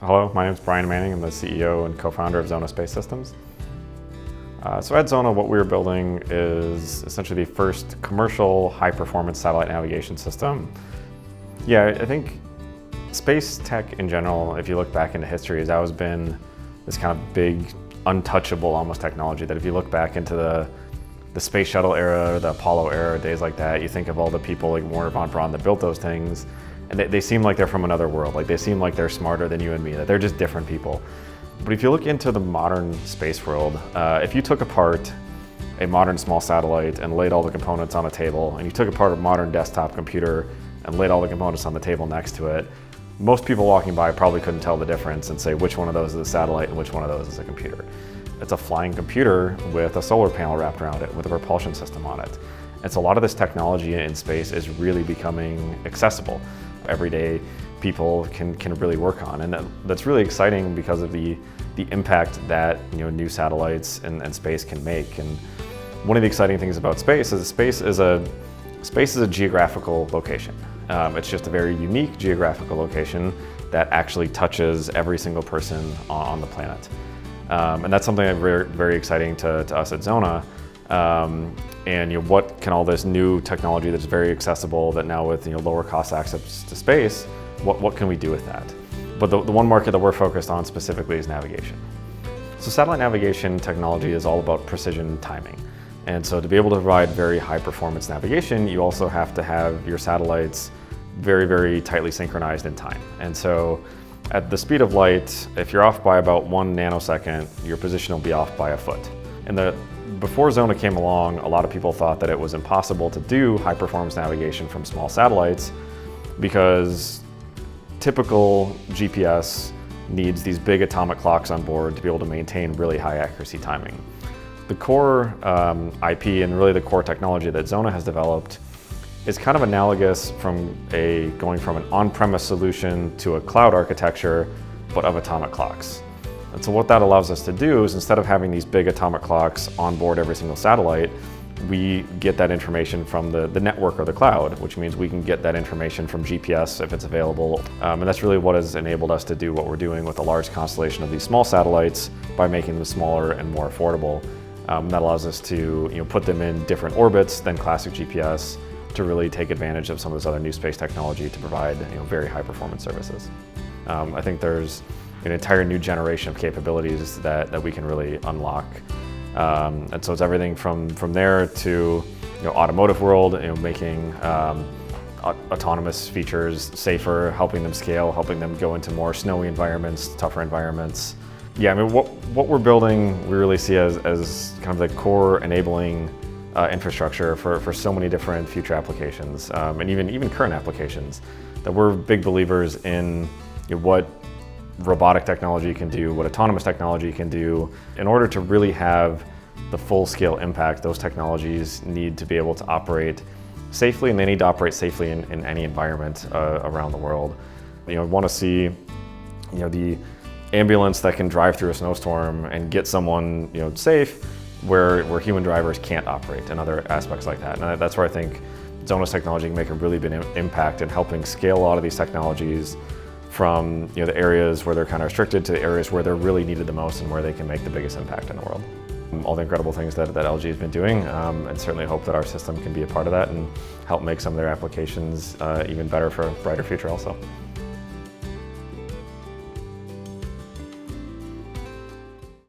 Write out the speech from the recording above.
Hello, my name is Brian Manning. I'm the CEO and co-founder of xona Space Systems. So at xona, what we were building is essentially the first commercial high-performance satellite navigation system. Yeah, I think space tech in general, if you look back into history, has always been this kind of big, untouchable almost technology that if you look back into the space shuttle era, the Apollo era, days like that, you think of all the people like Wernher von Braun that built those things, and they seem like they're from another world. Like they seem like they're smarter than you and me, that they're just different people. But if you look into the modern space world, if you took apart a modern small satellite and laid all the components on a table, and you took apart a modern desktop computer and laid all the components on the table next to it, most people walking by probably couldn't tell the difference and say which one of those is a satellite and which one of those is a computer. It's a flying computer with a solar panel wrapped around it with a propulsion system on it. And so a lot of this technology in space is really becoming accessible. Every day people can really work on, and that's really exciting because of the impact that new satellites and space can make. And one of the exciting things about space is space is a geographical location. It's just a very unique geographical location that actually touches every single person on the planet. And that's something that's very, very exciting to us at xona. And what can all this new technology that's very accessible, that now with lower cost access to space, what can we do with that? But the one market that we're focused on specifically is navigation. So satellite navigation technology is all about precision timing. And so to be able to provide very high performance navigation, you also have to have your satellites very, very tightly synchronized in time. And so at the speed of light, if you're off by about 1 nanosecond, your position will be off by a foot. And before xona came along, a lot of people thought that it was impossible to do high performance navigation from small satellites because typical GPS needs these big atomic clocks on board to be able to maintain really high accuracy timing. The core IP and really the core technology that xona has developed is kind of analogous going from an on-premise solution to a cloud architecture, but of atomic clocks. And so what that allows us to do is, instead of having these big atomic clocks on board every single satellite, we get that information from the network or the cloud, which means we can get that information from GPS if it's available. And that's really what has enabled us to do what we're doing with a large constellation of these small satellites by making them smaller and more affordable. That allows us to put them in different orbits than classic GPS to really take advantage of some of this other new space technology to provide very high performance services. I think there's an entire new generation of capabilities that we can really unlock. And so it's everything from there to automotive world, making autonomous features safer, helping them scale, helping them go into more snowy environments, tougher environments. Yeah, I mean, what we're building, we really see as kind of the core enabling infrastructure for so many different future applications, and even current applications. That we're big believers in what robotic technology can do, what autonomous technology can do. In order to really have the full-scale impact, those technologies need to be able to operate safely, and they need to operate safely in any environment around the world. We want to see the ambulance that can drive through a snowstorm and get someone safe where human drivers can't operate, and other aspects like that. And that's where I think xona's technology can make a really big impact in helping scale a lot of these technologies from the areas where they're kind of restricted to the areas where they're really needed the most and where they can make the biggest impact in the world. All the incredible things that LG has been doing, and certainly hope that our system can be a part of that and help make some of their applications even better for a brighter future also.